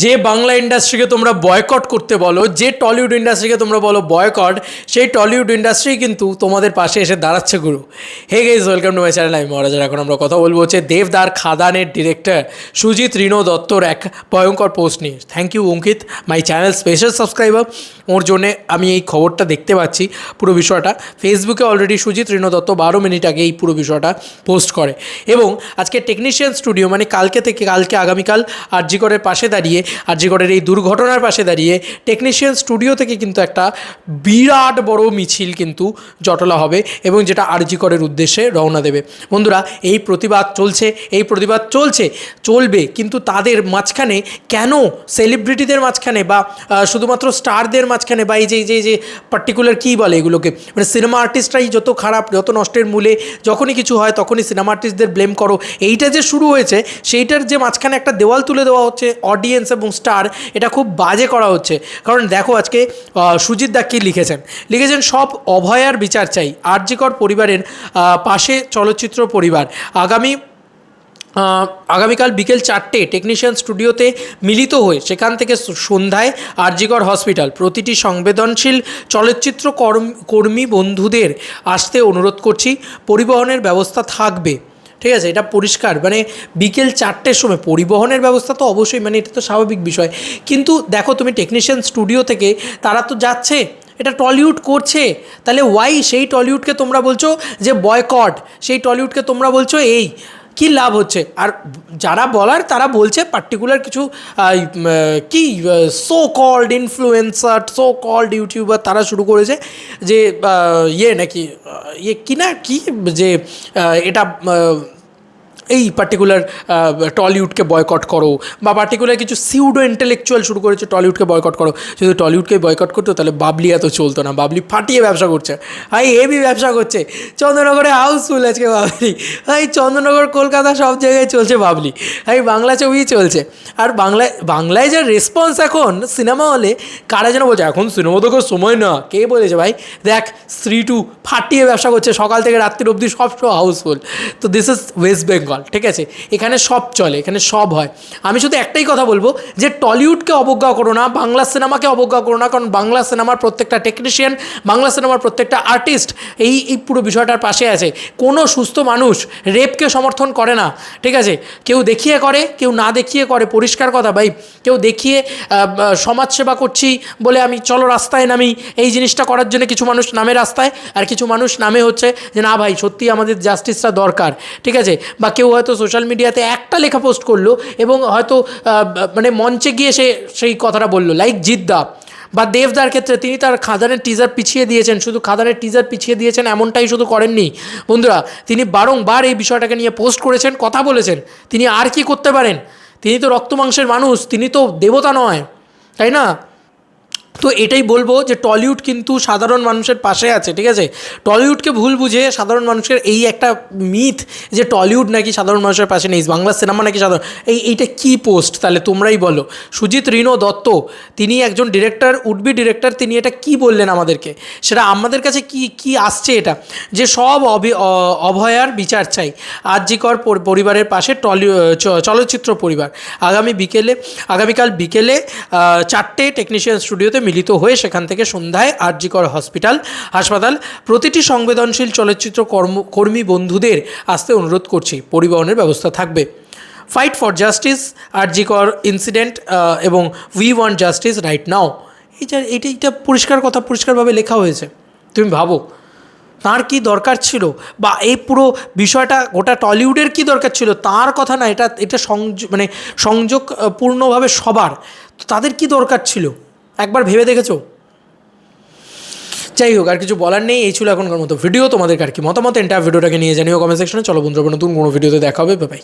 যে বাংলা ইন্ডাস্ট্রিকে তোমরা বয়কট করতে বলো, যে টলিউড ইন্ডাস্ট্রিকে তোমরা বলো বয়কট, সেই টলিউড ইন্ডাস্ট্রি কিন্তু তোমাদের পাশে এসে দাঁড়াচ্ছে গুরু। Hey guys, welcome to my channel. আমি মহারাজার। এখন আমরা কথা বলবো হচ্ছে দেবদার খাদানের ডিরেক্টর সুজিত রিনো দত্তর এক ভয়ঙ্কর পোস্ট নিয়ে। Thank you Ankit, my channel special subscriber. ওর জন্যে আমি এই খবরটা দেখতে পাচ্ছি। পুরো বিষয়টা ফেসবুকে অলরেডি সুজিত রিনো দত্ত 12 মিনিট আগে এই পুরো বিষয়টা পোস্ট করে। এবং আজকে টেকনিশিয়ান স্টুডিও মানে কালকে আগামীকাল আরজিকরের পাশে দাঁড়িয়ে, আরজিকরের এই দুর্ঘটনার পাশে দাঁড়িয়ে টেকনিশিয়ান স্টুডিও থেকে কিন্তু একটা বিরাট বড় মিছিল কিন্তু জটলা হবে এবং যেটা আরজিকরের উদ্দেশ্যে রওনা দেবে। বন্ধুরা, এই প্রতিবাদ চলবে, কিন্তু তাদের মাঝখানে কেন সেলিব্রিটিদের মাঝখানে বা শুধুমাত্র স্টারদের মাঝখানে বা এই যে পার্টিকুলার কী বলে এগুলোকে, মানে সিনেমা আর্টিস্টরাই যত খারাপ, যত নষ্টের মূলে, যখনই কিছু হয় তখনই সিনেমা আর্টিস্টদের ব্লেম করো, এইটা যে শুরু হয়েছে সেইটার যে মাঝখানে একটা দেওয়াল তুলে দেওয়া হচ্ছে অডিয়েন্স এবং স্টার, এটা খুব বাজে করা হচ্ছে। কারণ দেখো আজকে সুজিত দা কী লিখেছেন সব অভয়ার বিচার চাই, আরজিকর পরিবারের পাশে চলচ্চিত্র পরিবার। আগামীকাল বিকেল 4টে টেকনিশিয়ান স্টুডিওতে মিলিত হয়ে সেখান থেকে সন্ধ্যায় আরজিকর হসপিটাল। প্রতিটি সংবেদনশীল চলচ্চিত্র কর্মী বন্ধুদের আসতে অনুরোধ করছি, পরিবহনের ব্যবস্থা থাকবে। ঠিক আছে, এটা পরিষ্কার, মানে বিকেল 4টের সময় পরিবহনের ব্যবস্থা তো অবশ্যই, মানে এটা তো স্বাভাবিক বিষয়। কিন্তু দেখো তুমি টেকনিশিয়ান স্টুডিও থেকে তারা তো যাচ্ছে, এটা টলিউড করছে, তাহলে ওয়াই সেই টলিউডকে তোমরা বলছো যে বয়কট, সেই টলিউডকে তোমরা বলছো এই কী লাভ হচ্ছে? আর যারা বলার তারা বলছে পার্টিকুলার কিছু কি so called influencer, so called YouTuber, তারা শুরু করেছে যে নাকি কি যে এটা এই পার্টিকুলার টলিউডকে বয়কট করো, বা পার্টিকুলার কিছু সিউডো ইন্টেলেকচুয়াল শুরু করেছে টলিউডকে বয়কট করো। যদি টলিউডকে বয়কট করতো তাহলে বাবলি এত চলতো না। বাবলি ফাটিয়ে ব্যবসা করছে, হেভি ব্যবসা করছে। চন্দ্রনগরে হাউসফুল আজকে বাবলি, চন্দ্রনগর কলকাতা সব জায়গায় চলছে বাবলি, বাংলা ছবি চলছে। আর বাংলায় যা রেসপন্স এখন সিনেমা হলে, কারা যেন বলছে এখন সিনেমা দেখার সময় না, কে বলেছে ভাই? দেখ স্ত্রী টু ফাটিয়ে ব্যবসা করছে, সকাল থেকে রাত্রির অবধি সব শো হাউসফুল। তো দিস ইজ ওয়েস্ট বেঙ্গল, ঠিক আছে? এখানে সব চলে, এখানে সব হয়। আমি শুধু একটাই কথা বলবো যে টলিউডকে অবজ্ঞা করো না, বাংলা সিনেমাকে অবজ্ঞা করো না, কারণ বাংলা সিনেমার প্রত্যেকটা টেকনিশিয়ান, বাংলা সিনেমার প্রত্যেকটা আর্টিস্ট এই পুরো বিষয়টার পাশে আছে। কোনো সুস্থ মানুষ রেপকে সমর্থন করে না, ঠিক আছে? কেউ দেখিয়ে করে, কেউ না দেখিয়ে করে, পরিষ্কার কথা ভাই। কেউ দেখিয়ে সমাজসেবা করছি বলে আমি চলো রাস্তায় নামি, এই জিনিসটা করার জন্য কিছু মানুষ নামে রাস্তায়, আর কিছু মানুষ নামে হচ্ছে যে না ভাই সত্যি আমাদের জাস্টিসটা দরকার, ঠিক আছে? বা কেউ হয়তো সোশ্যাল মিডিয়াতে একটা লেখা পোস্ট করলো এবং হয়তো মানে মঞ্চে গিয়ে সেই কথাটা বললো, লাইক জিদ্দা বা দেবদার ক্ষেত্রে তিনি তার খাদানের টিজার পিছিয়ে দিয়েছেন। শুধু খাদানের টিজার পিছিয়ে দিয়েছেন এমনটাই শুধু করেননি বন্ধুরা, তিনি বারংবার এই বিষয়টাকে নিয়ে পোস্ট করেছেন, কথা বলেছেন। তিনি আর কি করতে পারেন? তিনি তো রক্ত মাংসের মানুষ, তিনি তো দেবতা নয়, তাই না? তো এটাই বলবো যে টলিউড কিন্তু সাধারণ মানুষের পাশে আছে, ঠিক আছে? টলিউডকে ভুল বুঝে সাধারণ মানুষের এই একটা মিথ যে টলিউড নাকি সাধারণ মানুষের পাশে নেই, বাংলা সিনেমা নাকি সাধারণ, এইটা কী পোস্ট তাহলে তোমরাই বলো। সুজিত রিনো দত্ত তিনি একজন ডিরেক্টর, উডবি ডিরেক্টর, তিনি এটা কি বললেন আমাদেরকে, সেটা আমাদের কাছে কি আসছে এটা, যে সব অভয়ার বিচার চাই, আরজিকর পরিবারের পাশে চলচ্চিত্র পরিবার। আগামীকাল বিকেলে 4টে টেকনিশিয়ান স্টুডিওতে মিলিত হয়ে সেখান থেকে সন্ধ্যায় আরজিকর হাসপাতাল। প্রতিটি সংবেদনশীল চলচ্চিত্র কর্মী বন্ধুদের আসতে অনুরোধ করছি, পরিবহনের ব্যবস্থা থাকবে। Fight for justice, RG Kar incident এবং we want justice right now. এইটা পরিষ্কার কথা, পরিষ্কারভাবে লেখা হয়েছে। তুমি ভাবো তার কি দরকার ছিল, বা এই পুরো বিষয়টা গোটা টলিউডের কি দরকার ছিল? তার কথা না, এটা সংযোগপূর্ণভাবে সবার, তো তাদের কি দরকার ছিল একবার ভেবে দেখেছো? যাই হোক, আর কিছু বলার নেই। এই ছিল এখনকার মতো ভিডিও। তোমাদের আর কি মতামত এন্টায়ার ভিডিওটাকে নিয়ে জানিও কমেন্ট সেকশনে। চলো বন্ধুরা, নতুন কোনো ভিডিওতে দেখা হবে, বাই।